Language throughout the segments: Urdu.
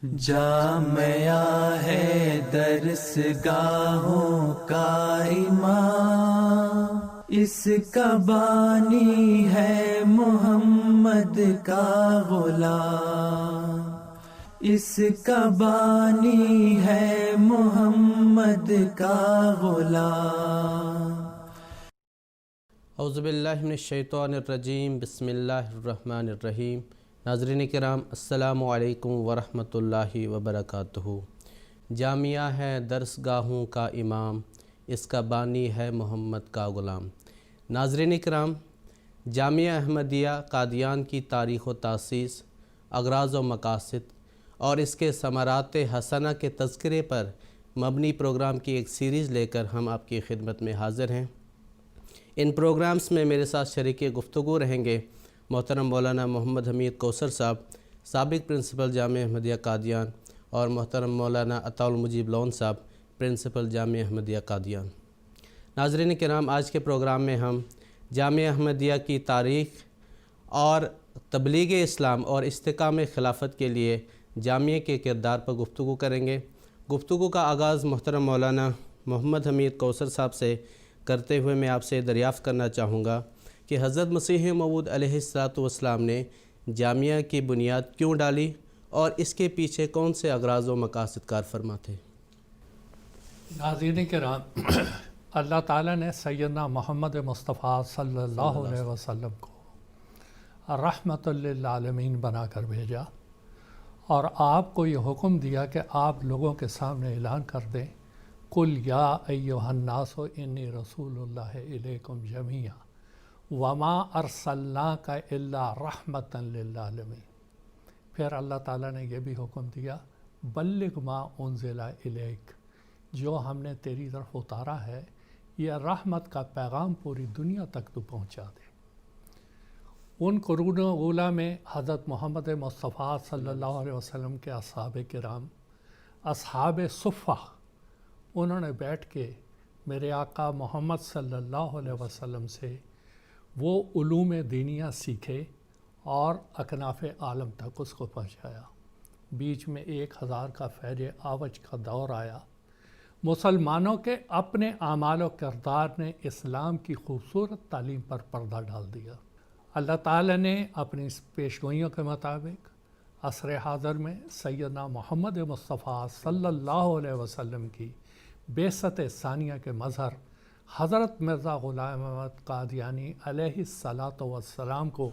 جامعہ ہے درس گاہوں کا امام، اس کا بانی ہے محمد کا غلام، اس کا بانی ہے محمد کا غلام۔ اعوذ باللہ من الشیطان الرجیم، بسم اللہ الرحمن الرحیم۔ ناظرین کرام، السلام علیکم ورحمۃ اللہ وبرکاتہ۔ جامعہ ہے درس گاہوں کا امام، اس کا بانی ہے محمد کا غلام۔ ناظرین کرام، جامعہ احمدیہ قادیان کی تاریخ و تاسیس، اغراض و مقاصد اور اس کے ثمرات حسنہ کے تذکرے پر مبنی پروگرام کی ایک سیریز لے کر ہم آپ کی خدمت میں حاضر ہیں۔ ان پروگرامز میں میرے ساتھ شریک گفتگو رہیں گے محترم مولانا محمد حمید کوثر صاحب، سابق پرنسپل جامعہ احمدیہ قادیان، اور محترم مولانا عطاء المجیب لون صاحب، پرنسپل جامعہ احمدیہ قادیان۔ ناظرین کرام، آج کے پروگرام میں ہم جامعہ احمدیہ کی تاریخ اور تبلیغ اسلام اور استحکام خلافت کے لیے جامعہ کے کردار پر گفتگو کریں گے۔ گفتگو کا آغاز محترم مولانا محمد حمید کوثر صاحب سے کرتے ہوئے میں آپ سے دریافت کرنا چاہوں گا کہ حضرت مسیح موعود علیہ السلام نے جامعہ کی بنیاد کیوں ڈالی اور اس کے پیچھے کون سے اغراض و مقاصد کار فرما تھے؟ ناظرین کرام، اللہ تعالیٰ نے سیدنا محمد مصطفیٰ صلی اللہ علیہ وسلم کو رحمت للعالمین بنا کر بھیجا اور آپ کو یہ حکم دیا کہ آپ لوگوں کے سامنے اعلان کر دیں، قُلْ یا ایُّہَا النَّاسُ اِنِّی رسول اللہ الیکم جمیعا وما ارسلناک الا رحمتا للعالمین۔ پھر اللہ تعالیٰ نے یہ بھی حکم دیا، بلغ ما انزل الیک، جو ہم نے تیری طرف اتارا ہے یہ رحمت کا پیغام پوری دنیا تک تو پہنچا دے۔ ان قرون اولیٰ میں حضرت محمد مصطفیٰ صلی اللہ علیہ وسلم کے اصحاب کرام، اصحاب صفہ، انہوں نے بیٹھ کے میرے آقا محمد صلی اللہ علیہ وسلم سے وہ علوم دینیہ سیکھے اور اکناف عالم تک اس کو پہنچایا۔ بیچ میں 1000 کا فیض آوج کا دور آیا۔ مسلمانوں کے اپنے اعمال و کردار نے اسلام کی خوبصورت تعلیم پر پردہ ڈال دیا۔ اللہ تعالیٰ نے اپنی پیشگوئیوں کے مطابق عصر حاضر میں سیدنا محمد مصطفیٰ صلی اللہ علیہ وسلم کی بعثت ثانیہ کے مظہر حضرت مرزا غلام احمد قادیانی علیہ السلام کو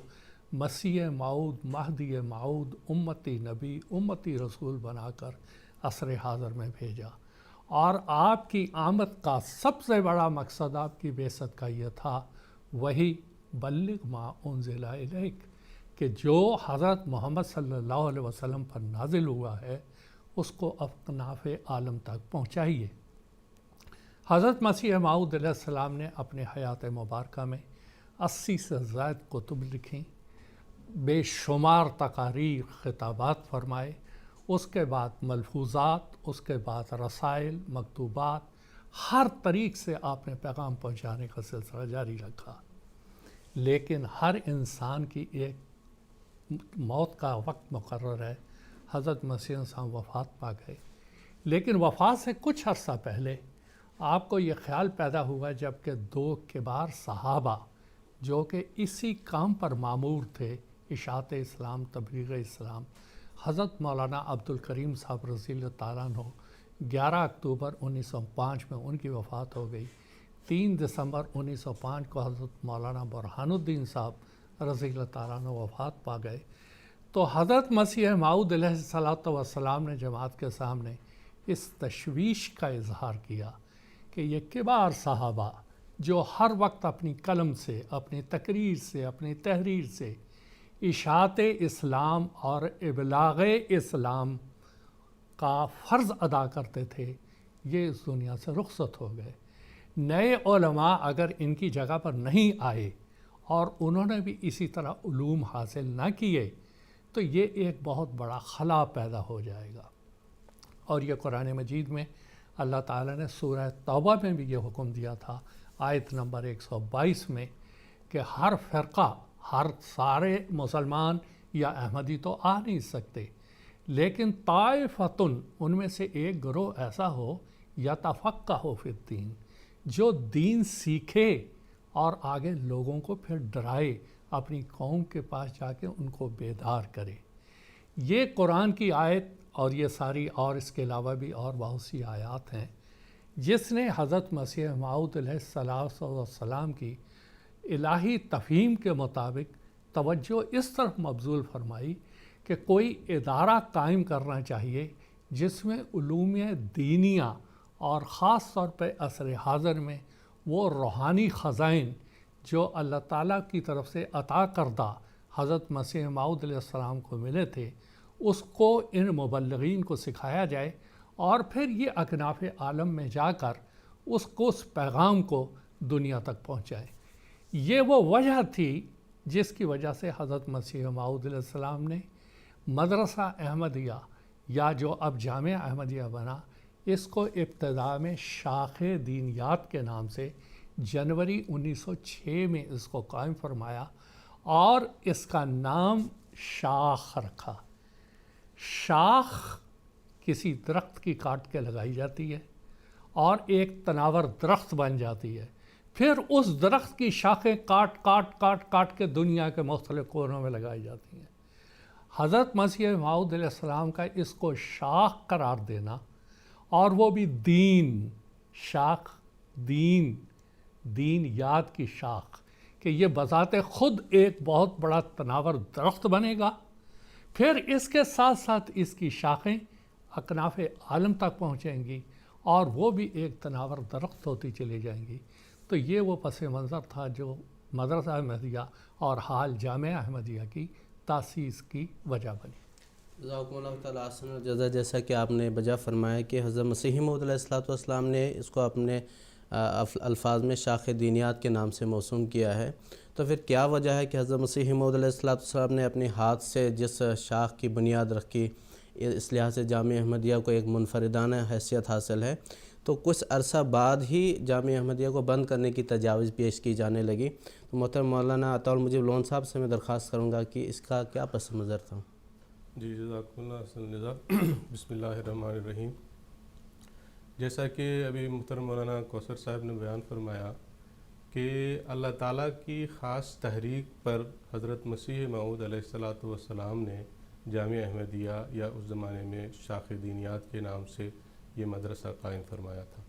مسیح موعود، مہدی موعود، امتی نبی، امتی رسول بنا کر عصر حاضر میں بھیجا۔ اور آپ کی آمد کا سب سے بڑا مقصد آپ کی بعثت کا یہ تھا، وہی بلغ ما انزل الیک، کہ جو حضرت محمد صلی اللہ علیہ وسلم پر نازل ہوا ہے اس کو اکناف عالم تک پہنچائیے۔ حضرت مسیح موعود علیہ السلام نے اپنے حیات مبارکہ میں 80 سے زائد کتب لکھیں، بے شمار تقاریر، خطابات فرمائے، اس کے بعد ملفوظات، اس کے بعد رسائل، مکتوبات، ہر طریق سے آپ نے پیغام پہنچانے کا سلسلہ جاری رکھا۔ لیکن ہر انسان کی ایک موت کا وقت مقرر ہے۔ حضرت مسیح انسان وفات پا گئے، لیکن وفات سے کچھ عرصہ پہلے آپ کو یہ خیال پیدا ہوا جب کہ 2 کبار صحابہ جو کہ اسی کام پر مامور تھے، اشاعت اسلام، تبلیغ اسلام، حضرت مولانا عبدالکریم صاحب رضی اللہ تعالیٰ عنہ 11 اکتوبر 1905 میں ان کی وفات ہو گئی۔ 3 دسمبر 1905 کو حضرت مولانا برہان الدین صاحب رضی اللہ تعالیٰ عنہ وفات پا گئے۔ تو حضرت مسیح موعود علیہ السلام نے جماعت کے سامنے اس تشویش کا اظہار کیا کہ یہ کبار صحابہ جو ہر وقت اپنی قلم سے، اپنی تقریر سے، اپنی تحریر سے اشاعت اسلام اور ابلاغ اسلام کا فرض ادا کرتے تھے، یہ اس دنیا سے رخصت ہو گئے۔ نئے علماء اگر ان کی جگہ پر نہیں آئے اور انہوں نے بھی اسی طرح علوم حاصل نہ کیے تو یہ ایک بہت بڑا خلا پیدا ہو جائے گا۔ اور یہ قرآن مجید میں اللہ تعالیٰ نے سورہ توبہ میں بھی یہ حکم دیا تھا، آیت نمبر 122 میں، کہ ہر فرقہ، ہر سارے مسلمان یا احمدی تو آ نہیں سکتے، لیکن طائفتن ان میں سے ایک گروہ ایسا ہو یتفقہ فی الدین جو دین سیکھے اور آگے لوگوں کو پھر ڈرائے، اپنی قوم کے پاس جا کے ان کو بیدار کرے۔ یہ قرآن کی آیت اور یہ ساری اور اس کے علاوہ بھی اور بہت سی آیات ہیں جس نے حضرت مسیح موعود علیہ السلام کی الہی تفہیم کے مطابق توجہ اس طرف مبذول فرمائی کہ کوئی ادارہ قائم کرنا چاہیے جس میں علوم دینیہ اور خاص طور پہ عصر حاضر میں وہ روحانی خزائن جو اللہ تعالیٰ کی طرف سے عطا کردہ حضرت مسیح موعود علیہ السلام کو ملے تھے، اس کو ان مبلغین کو سکھایا جائے اور پھر یہ اکناف عالم میں جا کر اس پیغام کو دنیا تک پہنچائے۔ یہ وہ وجہ تھی جس کی وجہ سے حضرت مسیح موعود علیہ السلام نے مدرسہ احمدیہ یا جو اب جامعہ احمدیہ بنا، اس کو ابتدا میں شاخ دینیات کے نام سے جنوری 1906 میں اس کو قائم فرمایا اور اس کا نام شاخ رکھا۔ شاخ کسی درخت کی کاٹ کے لگائی جاتی ہے اور ایک تناور درخت بن جاتی ہے، پھر اس درخت کی شاخیں کاٹ کے دنیا کے مختلف کونوں میں لگائی جاتی ہیں۔ حضرت مسیح موعود علیہ السلام کا اس کو شاخ قرار دینا، اور وہ بھی دین، شاخ دین یاد کی شاخ، کہ یہ بذات خود ایک بہت بڑا تناور درخت بنے گا، پھر اس کے ساتھ ساتھ اس کی شاخیں اکناف عالم تک پہنچیں گی اور وہ بھی ایک تناور درخت ہوتی چلی جائیں گی۔ تو یہ وہ پس منظر تھا جو مدرسہ احمدیہ اور حال جامعہ احمدیہ کی تاسیس کی وجہ بنی۔ جزاکم اللہ تعالیٰ احسن الجزا۔ جیسا کہ آپ نے بجا فرمایا کہ حضرت مسیح موعود علیہ السلام نے اس کو اپنے الفاظ میں شاخ دینیات کے نام سے موسوم کیا ہے، تو پھر کیا وجہ ہے کہ حضرت مسیح موعود علیہ السلام نے اپنے ہاتھ سے جس شاخ کی بنیاد رکھی، اس لحاظ سے جامعہ احمدیہ کو ایک منفردانہ حیثیت حاصل ہے، تو کچھ عرصہ بعد ہی جامعہ احمدیہ کو بند کرنے کی تجاویز پیش کی جانے لگی۔ تو محترم مولانا عطا المجیب لون صاحب سے میں درخواست کروں گا کہ اس کا کیا پس منظر تھا؟ جی جزاکم اللہ حسن الجزا۔ بسم اللہ الرحمن الرحیم۔ جیسا کہ ابھی محترم مولانا کوثر صاحب نے بیان فرمایا کہ اللہ تعالیٰ کی خاص تحریک پر حضرت مسیح موعود علیہ السلام نے جامعہ احمدیہ یا اس زمانے میں شاخ دینیات کے نام سے یہ مدرسہ قائم فرمایا تھا،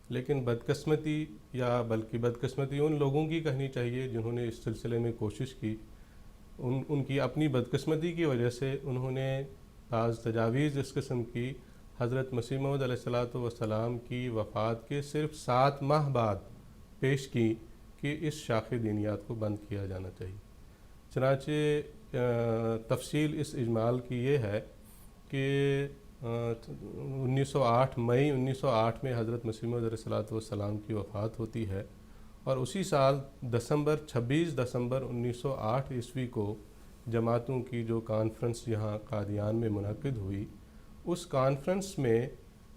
لیکن بدقسمتی یا بلکہ بدقسمتی ان لوگوں کی کہنی چاہیے جنہوں نے اس سلسلے میں کوشش کی، ان کی اپنی بدقسمتی کی وجہ سے انہوں نے بعض تجاویز اس قسم کی حضرت مسیح موعود علیہ السلام کی وفات کے صرف 7 ماہ بعد پیش کی کہ اس شاخ دینیات کو بند کیا جانا چاہیے۔ چنانچہ تفصیل اس اجمال کی یہ ہے کہ 1908 مئی 1908 میں حضرت مسیح موعود علیہ السلام کی وفات ہوتی ہے، اور اسی سال 26 دسمبر 1908 عیسوی کو جماعتوں کی جو کانفرنس یہاں قادیان میں منعقد ہوئی، اس کانفرنس میں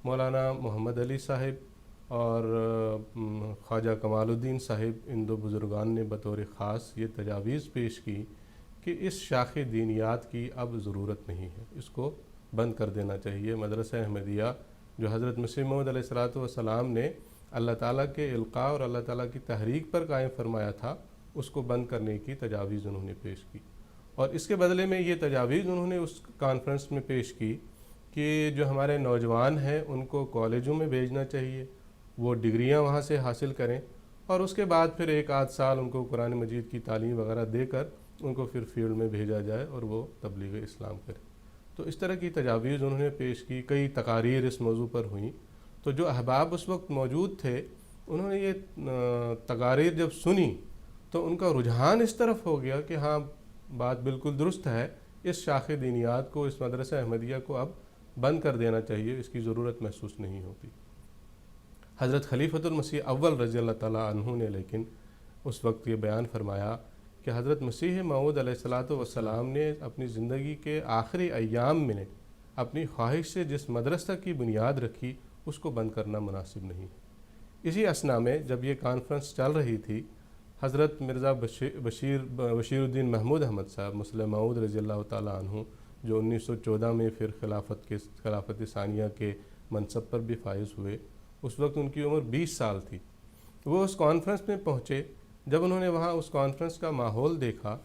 مولانا محمد علی صاحب اور خواجہ کمال الدین صاحب، ان 2 بزرگان نے بطور خاص یہ تجاویز پیش کی کہ اس شاخ دینیات کی اب ضرورت نہیں ہے، اس کو بند کر دینا چاہیے۔ مدرسہ احمدیہ جو حضرت مسیح موعود علیہ السلام نے اللہ تعالیٰ کے القاء اور اللہ تعالیٰ کی تحریک پر قائم فرمایا تھا، اس کو بند کرنے کی تجاویز انہوں نے پیش کی، اور اس کے بدلے میں یہ تجاویز انہوں نے اس کانفرنس میں پیش کی کہ جو ہمارے نوجوان ہیں ان کو کالجوں میں بھیجنا چاہیے، وہ ڈگریاں وہاں سے حاصل کریں، اور اس کے بعد پھر 1 سال ان کو قرآن مجید کی تعلیم وغیرہ دے کر ان کو پھر فیلڈ میں بھیجا جائے اور وہ تبلیغ اسلام کرے۔ تو اس طرح کی تجاویز انہوں نے پیش کی، کئی تقاریر اس موضوع پر ہوئیں۔ تو جو احباب اس وقت موجود تھے انہوں نے یہ تقاریر جب سنی تو ان کا رجحان اس طرف ہو گیا کہ ہاں بات بالکل درست ہے، اس شاخ دینیات کو، اس مدرسہ احمدیہ کو اب بند کر دینا چاہیے، اس کی ضرورت محسوس نہیں ہوتی۔ حضرت خلیفۃ المسیح اول رضی اللہ تعالیٰ عنہ نے لیکن اس وقت یہ بیان فرمایا کہ حضرت مسیح موعود علیہ السلام نے اپنی زندگی کے آخری ایام میں اپنی خواہش سے جس مدرسہ کی بنیاد رکھی اس کو بند کرنا مناسب نہیں ہے۔ اسی اثنا میں جب یہ کانفرنس چل رہی تھی، حضرت مرزا بشیر الدین محمود احمد صاحب مسلم موعود رضی اللہ تعالیٰ عنہ، جو 1914 میں پھر خلافت ثانیہ کے منصب پر بھی فائز ہوئے، اس وقت ان کی عمر 20 سال تھی۔ وہ اس کانفرنس میں پہنچے، جب انہوں نے وہاں اس کانفرنس کا ماحول دیکھا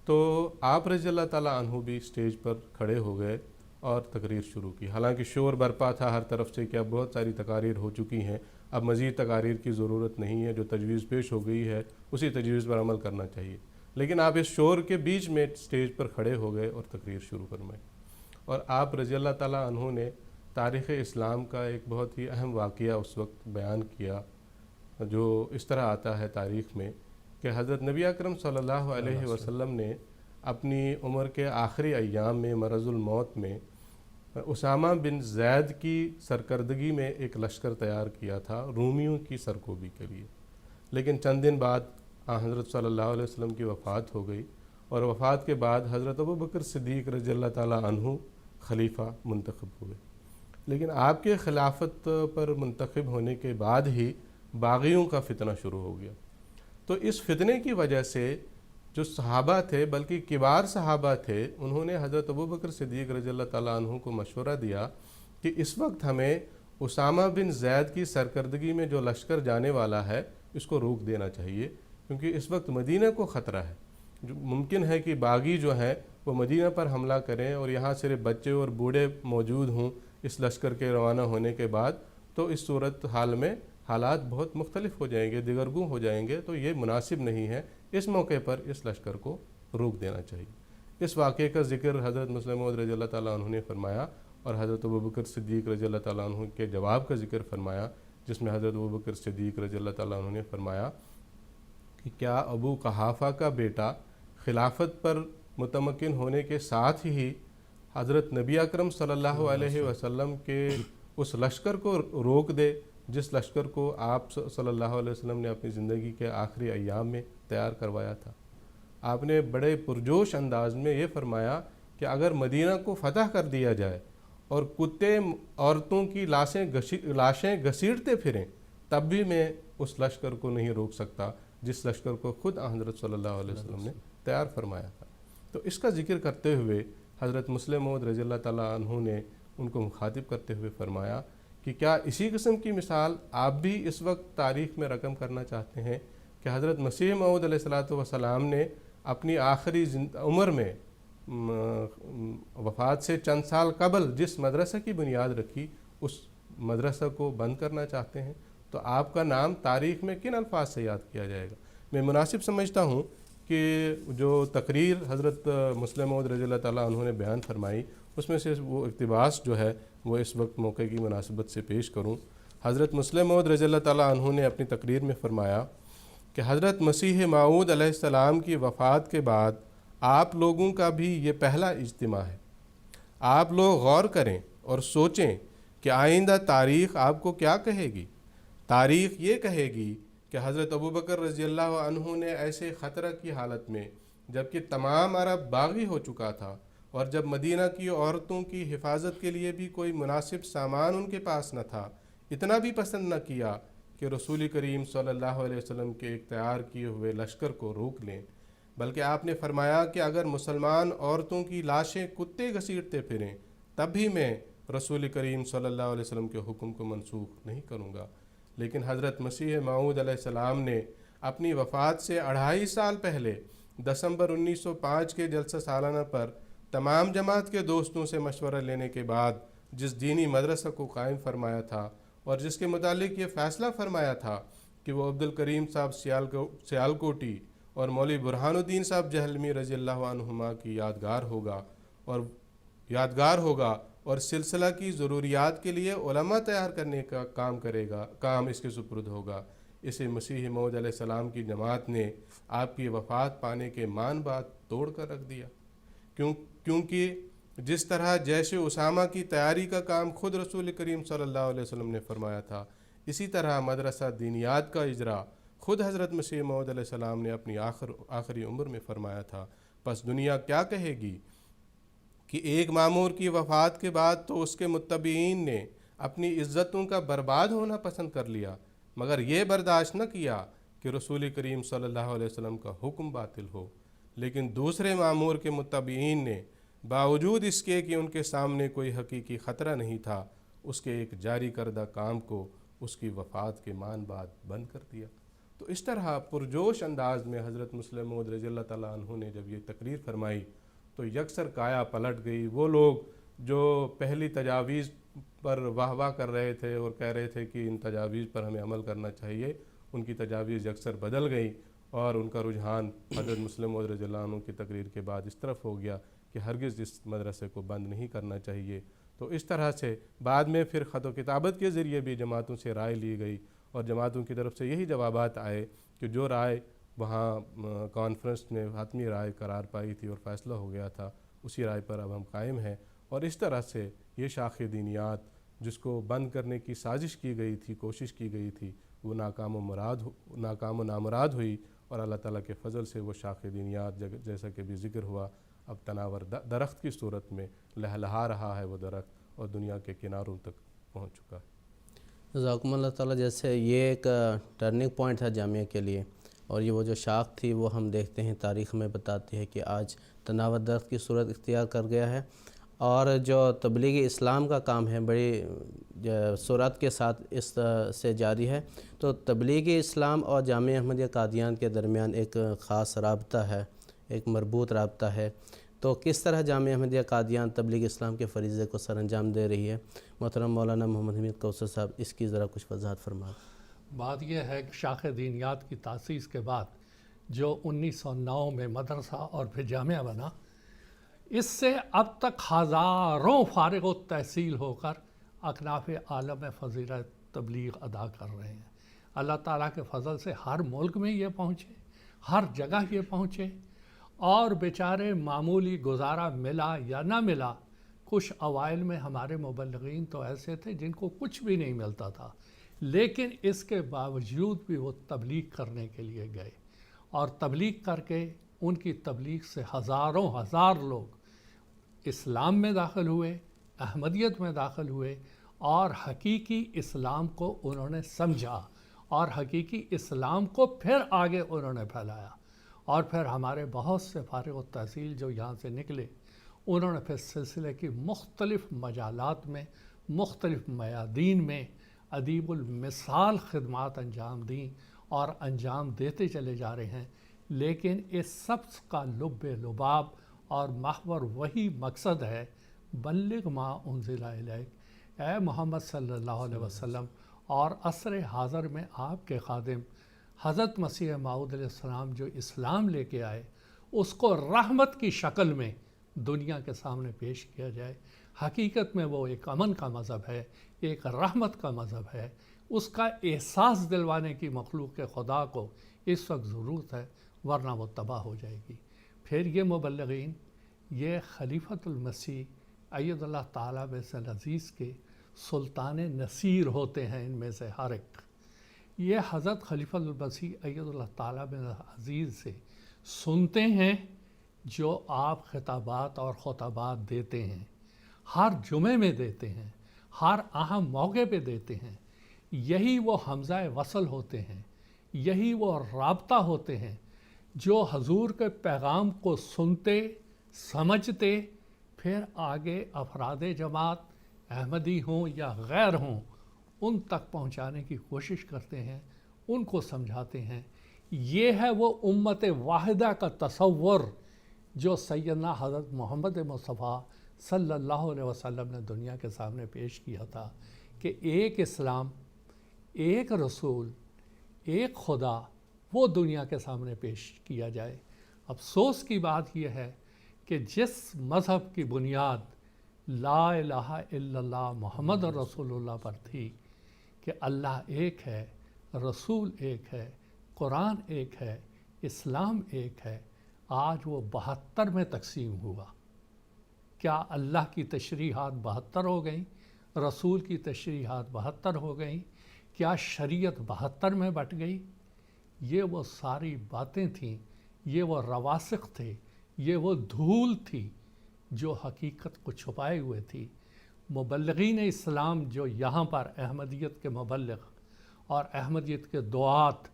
تو آپ رضی اللہ تعالیٰ عنہ بھی اسٹیج پر کھڑے ہو گئے اور تقریر شروع کی۔ حالانکہ شور برپا تھا ہر طرف سے کہ اب بہت ساری تقاریر ہو چکی ہیں، اب مزید تقاریر کی ضرورت نہیں ہے، جو تجویز پیش ہو گئی ہے اسی تجویز پر عمل کرنا چاہیے، لیکن آپ اس شور کے بیچ میں اسٹیج پر کھڑے ہو گئے اور تقریر شروع فرمائی۔ اور آپ رضی اللہ تعالیٰ عنہ نے تاریخ اسلام کا ایک بہت ہی اہم واقعہ اس وقت بیان کیا، جو اس طرح آتا ہے تاریخ میں کہ حضرت نبی اکرم صلی اللہ علیہ وسلم نے اپنی عمر کے آخری ایام میں مرض الموت میں اسامہ بن زید کی سرکردگی میں ایک لشکر تیار کیا تھا رومیوں کی سرکوبی کے لیے، لیکن چند دن بعد حضرت صلی اللہ علیہ وسلم کی وفات ہو گئی، اور وفات کے بعد حضرت ابوبکر صدیق رضی اللہ تعالیٰ عنہ خلیفہ منتخب ہوئے۔ لیکن آپ کے خلافت پر منتخب ہونے کے بعد ہی باغیوں کا فتنہ شروع ہو گیا، تو اس فتنے کی وجہ سے جو صحابہ تھے، بلکہ کبار صحابہ تھے، انہوں نے حضرت ابوبکر صدیق رضی اللہ تعالیٰ عنہ کو مشورہ دیا کہ اس وقت ہمیں اسامہ بن زید کی سرکردگی میں جو لشکر جانے والا ہے اس کو روک دینا چاہیے، کیونکہ اس وقت مدینہ کو خطرہ ہے۔ جو ممکن ہے کہ باغی جو ہیں وہ مدینہ پر حملہ کریں اور یہاں صرف بچے اور بوڑھے موجود ہوں اس لشکر کے روانہ ہونے کے بعد، تو اس صورت حال میں حالات بہت مختلف ہو جائیں گے، دگرگوں ہو جائیں گے، تو یہ مناسب نہیں ہے، اس موقع پر اس لشکر کو روک دینا چاہیے۔ اس واقعے کا ذکر حضرت مسلم موعود رضی اللہ تعالیٰ عنہ نے فرمایا، اور حضرت ابوبکر صدیق رضی اللہ تعالیٰ عنہ کے جواب کا ذکر فرمایا، جس میں حضرت ابوبکر صدیق رضی اللہ تعالیٰ عنہ نے فرمایا کہ کیا ابو قحافہ کا بیٹا خلافت پر متمکن ہونے کے ساتھ ہی حضرت نبی اکرم صلی اللہ علیہ وسلم کے اس لشکر کو روک دے جس لشکر کو آپ صلی اللہ علیہ وسلم نے اپنی زندگی کے آخری ایام میں تیار کروایا تھا؟ آپ نے بڑے پرجوش انداز میں یہ فرمایا کہ اگر مدینہ کو فتح کر دیا جائے اور کتے عورتوں کی لاشیں گھسیٹتے پھریں، تب بھی میں اس لشکر کو نہیں روک سکتا جس لشکر کو خود حضرت صلی اللہ علیہ وسلم نے تیار فرمایا تھا۔ تو اس کا ذکر کرتے ہوئے حضرت مسلم موعود رضی اللہ تعالیٰ عنہ نے ان کو مخاطب کرتے ہوئے فرمایا کہ کیا اسی قسم کی مثال آپ بھی اس وقت تاریخ میں رقم کرنا چاہتے ہیں کہ حضرت مسیح موعود علیہ السلام نے اپنی آخری عمر میں وفات سے چند سال قبل جس مدرسہ کی بنیاد رکھی اس مدرسہ کو بند کرنا چاہتے ہیں؟ تو آپ کا نام تاریخ میں کن الفاظ سے یاد کیا جائے گا؟ میں مناسب سمجھتا ہوں کہ جو تقریر حضرت مسلم موعود رضی اللہ تعالیٰ عنہ نے بیان فرمائی اس میں سے وہ اقتباس جو ہے وہ اس وقت موقع کی مناسبت سے پیش کروں۔ حضرت مسلم موعود رضی اللہ تعالیٰ عنہ نے اپنی تقریر میں فرمایا کہ حضرت مسیح موعود علیہ السلام کی وفات کے بعد آپ لوگوں کا بھی یہ پہلا اجتماع ہے۔ آپ لوگ غور کریں اور سوچیں کہ آئندہ تاریخ آپ کو کیا کہے گی۔ تاریخ یہ کہے گی کہ حضرت ابوبکر رضی اللہ عنہ نے ایسے خطرہ کی حالت میں جبکہ تمام عرب باغی ہو چکا تھا اور جب مدینہ کی عورتوں کی حفاظت کے لیے بھی کوئی مناسب سامان ان کے پاس نہ تھا، اتنا بھی پسند نہ کیا کہ رسول کریم صلی اللہ علیہ وسلم کے اختیار کیے ہوئے لشکر کو روک لیں، بلکہ آپ نے فرمایا کہ اگر مسلمان عورتوں کی لاشیں کتے گھسیٹتے پھریں تب بھی میں رسول کریم صلی اللہ علیہ وسلم کے حکم کو منسوخ نہیں کروں گا۔ لیکن حضرت مسیح موعود علیہ السلام نے اپنی وفات سے 2.5 سال پہلے دسمبر 1905 کے جلسہ سالانہ پر تمام جماعت کے دوستوں سے مشورہ لینے کے بعد جس دینی مدرسہ کو قائم فرمایا تھا اور جس کے متعلق یہ فیصلہ فرمایا تھا کہ وہ عبد الکریم صاحب سیالکوٹی اور مولوی برہان الدین صاحب جہلمی رضی اللہ عنہما کی یادگار ہوگا اور سلسلہ کی ضروریات کے لیے علماء تیار کرنے کا کام اس کے سپرد ہوگا، اسے مسیح موعود علیہ السلام کی جماعت نے آپ کی وفات پانے کے مان بات توڑ کر رکھ دیا، کیونکہ جس طرح جیش اسامہ کی تیاری کا کام خود رسول کریم صلی اللہ علیہ وسلم نے فرمایا تھا، اسی طرح مدرسہ دینیات کا اجرا خود حضرت مسیح موعود علیہ السلام نے اپنی آخری عمر میں فرمایا تھا۔ پس دنیا کیا کہے گی کہ ایک مامور کی وفات کے بعد تو اس کے متبعین نے اپنی عزتوں کا برباد ہونا پسند کر لیا، مگر یہ برداشت نہ کیا کہ رسول کریم صلی اللہ علیہ وسلم کا حکم باطل ہو، لیکن دوسرے مامور کے متبعین نے باوجود اس کے کہ ان کے سامنے کوئی حقیقی خطرہ نہیں تھا، اس کے ایک جاری کردہ کام کو اس کی وفات کے مان بعد بند کر دیا۔ تو اس طرح پرجوش انداز میں حضرت مسلم موعود رضی اللہ تعالیٰ عنہ نے جب یہ تقریر فرمائی تو یکسر کایا پلٹ گئی۔ وہ لوگ جو پہلی تجاویز پر واہ واہ کر رہے تھے اور کہہ رہے تھے کہ ان تجاویز پر ہمیں عمل کرنا چاہیے، ان کی تجاویز یکسر بدل گئی اور ان کا رجحان حضرت مسلم موعود رضی اللہ عنہ کی تقریر کے بعد اس طرف ہو گیا کہ ہرگز اس مدرسے کو بند نہیں کرنا چاہیے۔ تو اس طرح سے بعد میں پھر خط و کتابت کے ذریعے بھی جماعتوں سے رائے لی گئی اور جماعتوں کی طرف سے یہی جوابات آئے کہ جو رائے وہاں کانفرنس میں حتمی رائے قرار پائی تھی اور فیصلہ ہو گیا تھا، اسی رائے پر اب ہم قائم ہیں۔ اور اس طرح سے یہ شاخ دینیات جس کو بند کرنے کی سازش کی گئی تھی، کوشش کی گئی تھی، وہ ناکام و نامراد ہوئی اور اللہ تعالیٰ کے فضل سے وہ شاخ دینیات جیسا کہ بھی ذکر ہوا اب تناور درخت کی صورت میں لہلہا رہا ہے وہ درخت اور دنیا کے کناروں تک پہنچ چکا ہے۔ جزاکم اللہ تعالیٰ۔ جیسے یہ ایک ٹرننگ پوائنٹ تھا جامعہ کے لیے، اور یہ وہ جو شاخ تھی وہ ہم دیکھتے ہیں تاریخ میں بتاتی ہے کہ آج تناور درخت کی صورت اختیار کر گیا ہے، اور جو تبلیغ اسلام کا کام ہے بڑی سرعت کے ساتھ اس سے جاری ہے۔ تو تبلیغ اسلام اور جامعہ احمدیہ قادیان کے درمیان ایک خاص رابطہ ہے، ایک مربوط رابطہ ہے۔ تو کس طرح جامعہ احمدیہ قادیان تبلیغ اسلام کے فریضے کو سر انجام دے رہی ہے؟ محترم مولانا محمد حمید کوثر صاحب اس کی ذرا کچھ وضاحت فرمائیں۔ بات یہ ہے کہ شاخ دینیات کی تاسیس کے بعد جو 1909 میں مدرسہ اور پھر جامعہ بنا، اس سے اب تک ہزاروں فارغ التحصیل ہو کر اکناف عالم فضیلت تبلیغ ادا کر رہے ہیں۔ اللہ تعالیٰ کے فضل سے ہر ملک میں یہ پہنچے، ہر جگہ یہ پہنچے، اور بیچارے معمولی گزارا ملا یا نہ ملا، کچھ اوائل میں ہمارے مبلغین تو ایسے تھے جن کو کچھ بھی نہیں ملتا تھا، لیکن اس کے باوجود بھی وہ تبلیغ کرنے کے لیے گئے، اور تبلیغ کر کے ان کی تبلیغ سے ہزاروں ہزار لوگ اسلام میں داخل ہوئے، احمدیت میں داخل ہوئے، اور حقیقی اسلام کو انہوں نے سمجھا اور حقیقی اسلام کو پھر آگے انہوں نے پھیلایا۔ اور پھر ہمارے بہت سے فارغ التحصیل جو یہاں سے نکلے، انہوں نے پھر سلسلے کی مختلف مجالات میں، مختلف میادین میں ادیب المثال خدمات انجام دیں اور انجام دیتے چلے جا رہے ہیں۔ لیکن اس سب کا لب لباب اور محور وہی مقصد ہے، بلغ ما انزل الیک، اے محمد صلی اللہ علیہ وسلم، اور عصر حاضر میں آپ کے خادم حضرت مسیح موعود علیہ السلام جو اسلام لے کے آئے، اس کو رحمت کی شکل میں دنیا کے سامنے پیش کیا جائے۔ حقیقت میں وہ ایک امن کا مذہب ہے، ایک رحمت کا مذہب ہے۔ اس کا احساس دلوانے کی مخلوق خدا کو اس وقت ضرورت ہے، ورنہ وہ تباہ ہو جائے گی۔ پھر یہ مبلغین، یہ خلیفۃ المسیح اید اللہ تعالیٰ بن العزیز کے سلطان نصیر ہوتے ہیں۔ ان میں سے ہر ایک یہ حضرت خلیفۃ المسیح اید اللہ تعالیٰ بن العزیز سے سنتے ہیں جو آپ خطابات اور خطبات دیتے ہیں، ہر جمعے میں دیتے ہیں، ہر اہم موقع پہ دیتے ہیں۔ یہی وہ حمزہ وصل ہوتے ہیں، یہی وہ رابطہ ہوتے ہیں جو حضور کے پیغام کو سنتے، سمجھتے، پھر آگے افراد جماعت احمدی ہوں یا غیر ہوں ان تک پہنچانے کی کوشش کرتے ہیں، ان کو سمجھاتے ہیں۔ یہ ہے وہ امت واحدہ کا تصور جو سیدنا حضرت محمد مصطفیٰ صلی اللہ علیہ وسلم نے دنیا کے سامنے پیش کیا تھا، کہ ایک اسلام، ایک رسول، ایک خدا، وہ دنیا کے سامنے پیش کیا جائے۔ افسوس کی بات یہ ہے کہ جس مذہب کی بنیاد لا الہ الا اللہ محمد رسول اللہ پر تھی کہ اللہ ایک ہے، رسول ایک ہے، قرآن ایک ہے، اسلام ایک ہے، آج وہ 72 میں تقسیم ہوا۔ کیا اللہ کی تشریحات 72 ہو گئیں؟ رسول کی تشریحات 72 ہو گئیں؟ کیا شریعت 72 میں بٹ گئی؟ یہ وہ ساری باتیں تھیں، یہ وہ رواسخ تھے، یہ وہ دھول تھی جو حقیقت کو چھپائے ہوئے تھی۔ مبلغین اسلام جو یہاں پر احمدیت کے مبلغ اور احمدیت کے دعات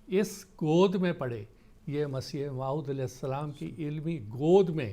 اس گود میں پڑے، یہ مسیح موعود علیہ السلام کی علمی گود میں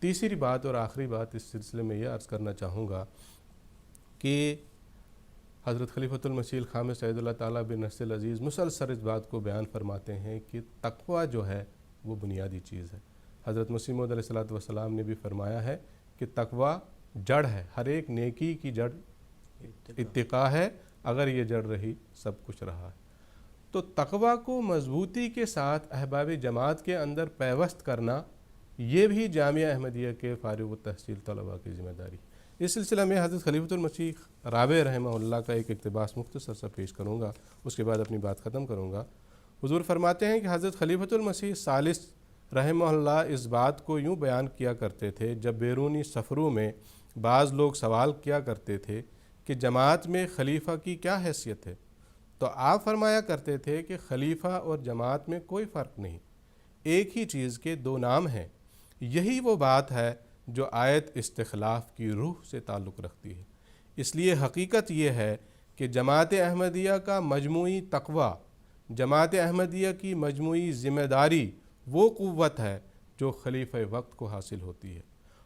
تیسری بات اور آخری بات اس سلسلے میں یہ عرض کرنا چاہوں گا کہ حضرت خلیفۃ المسیح الخامس عید اللہ تعالیٰ بنصر العزیز مسلسل اس بات کو بیان فرماتے ہیں کہ تقویٰ جو ہے وہ بنیادی چیز ہے۔ حضرت مسیح موعود علیہ الصلوۃ والسلام نے بھی فرمایا ہے کہ تقویٰ جڑ ہے، ہر ایک نیکی کی جڑ اتقاء ہے، اگر یہ جڑ رہی سب کچھ رہا ہے۔ تو تقویٰ کو مضبوطی کے ساتھ احباب جماعت کے اندر پیوست کرنا، یہ بھی جامعہ احمدیہ کے فارغ التحصیل طلباء کی ذمہ داری ہے۔ اس سلسلہ میں حضرت خلیفۃ المسیح رابع رحمہ اللہ کا ایک اقتباس مختصر سا پیش کروں گا، اس کے بعد اپنی بات ختم کروں گا۔ حضور فرماتے ہیں کہ حضرت خلیفۃ المسیح ثالث رحمہ اللہ اس بات کو یوں بیان کیا کرتے تھے جب بیرونی سفروں میں بعض لوگ سوال کیا کرتے تھے کہ جماعت میں خلیفہ کی کیا حیثیت ہے، تو آپ فرمایا کرتے تھے کہ خلیفہ اور جماعت میں کوئی فرق نہیں، ایک ہی چیز کے دو نام ہیں۔ یہی وہ بات ہے جو آیت استخلاف کی روح سے تعلق رکھتی ہے۔ اس لیے حقیقت یہ ہے کہ جماعت احمدیہ کا مجموعی تقویٰ، جماعت احمدیہ کی مجموعی ذمہ داری وہ قوت ہے جو خلیفہ وقت کو حاصل ہوتی ہے،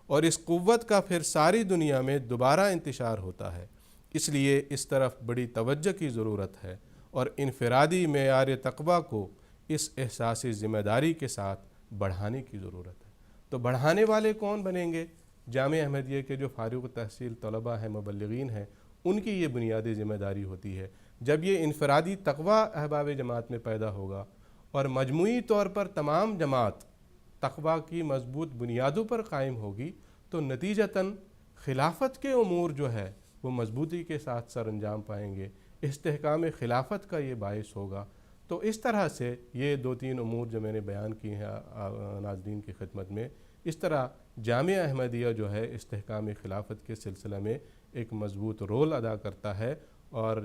اور اس قوت کا پھر ساری دنیا میں دوبارہ انتشار ہوتا ہے۔ اس لیے اس طرف بڑی توجہ کی ضرورت ہے، اور انفرادی معیار تقویٰ کو اس احساسی ذمہ داری کے ساتھ بڑھانے کی ضرورت ہے۔ تو بڑھانے والے کون بنیں گے؟ جامعہ احمدیہ کے جو فارغ التحصیل طلباء ہیں، مبلغین ہیں، ان کی یہ بنیادی ذمہ داری ہوتی ہے۔ جب یہ انفرادی تقویٰ احباب جماعت میں پیدا ہوگا اور مجموعی طور پر تمام جماعت تقویٰ کی مضبوط بنیادوں پر قائم ہوگی، تو نتیجتاً خلافت کے امور جو ہے وہ مضبوطی کے ساتھ سر انجام پائیں گے، استحکام خلافت کا یہ باعث ہوگا۔ تو اس طرح سے یہ دو تین امور جو میں نے بیان کی ہیں ناظرین کی خدمت میں، اس طرح جامعہ احمدیہ جو ہے استحکام خلافت کے سلسلہ میں ایک مضبوط رول ادا کرتا ہے، اور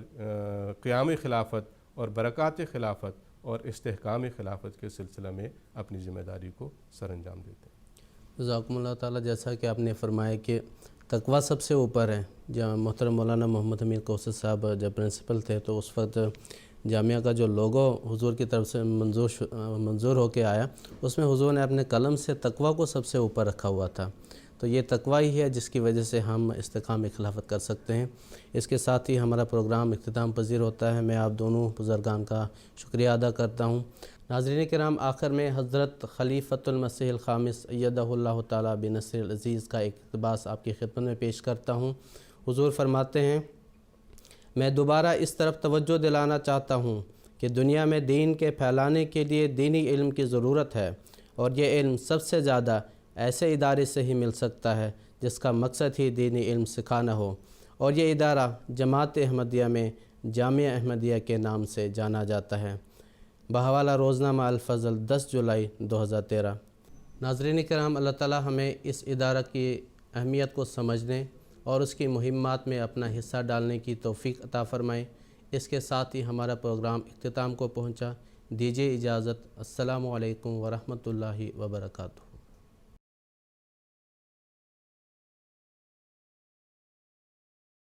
قیام خلافت اور برکات خلافت اور استحکام خلافت کے سلسلہ میں اپنی ذمہ داری کو سر انجام دیتے ہیں۔ جزاکم اللہ تعالیٰ، جیسا کہ آپ نے فرمایا کہ تقویٰ سب سے اوپر ہے۔ جہاں محترم مولانا محمد امین کوثر صاحب جب پرنسپل تھے تو اس وقت جامعہ کا جو لوگو حضور کی طرف سے منظور ہو کے آیا، اس میں حضور نے اپنے قلم سے تقویٰ کو سب سے اوپر رکھا ہوا تھا۔ تو یہ تقویٰ ہی ہے جس کی وجہ سے ہم استحکام خلافت کر سکتے ہیں۔ اس کے ساتھ ہی ہمارا پروگرام اختتام پذیر ہوتا ہے۔ میں آپ دونوں بزرگان کا شکریہ ادا کرتا ہوں۔ ناظرین کرام، آخر میں حضرت خلیفۃ المسیح الخامس ایدہ اللہ تعالیٰ بنصر العزیز کا ایک اقتباس آپ کی خدمت میں پیش کرتا ہوں۔ حضور فرماتے ہیں، میں دوبارہ اس طرف توجہ دلانا چاہتا ہوں کہ دنیا میں دین کے پھیلانے کے لیے دینی علم کی ضرورت ہے، اور یہ علم سب سے زیادہ ایسے ادارے سے ہی مل سکتا ہے جس کا مقصد ہی دینی علم سکھانا ہو، اور یہ ادارہ جماعت احمدیہ میں جامعہ احمدیہ کے نام سے جانا جاتا ہے۔ بحوالہ روزنامہ الفضل 10 جولائی 2013۔ ناظرین کرام، اللہ تعالی ہمیں اس ادارہ کی اہمیت کو سمجھنے اور اس کی مہمات میں اپنا حصہ ڈالنے کی توفیق عطا فرمائے۔ اس کے ساتھ ہی ہمارا پروگرام اختتام کو پہنچا۔ دیجیے اجازت۔ السلام علیکم ورحمۃ اللہ وبرکاتہ۔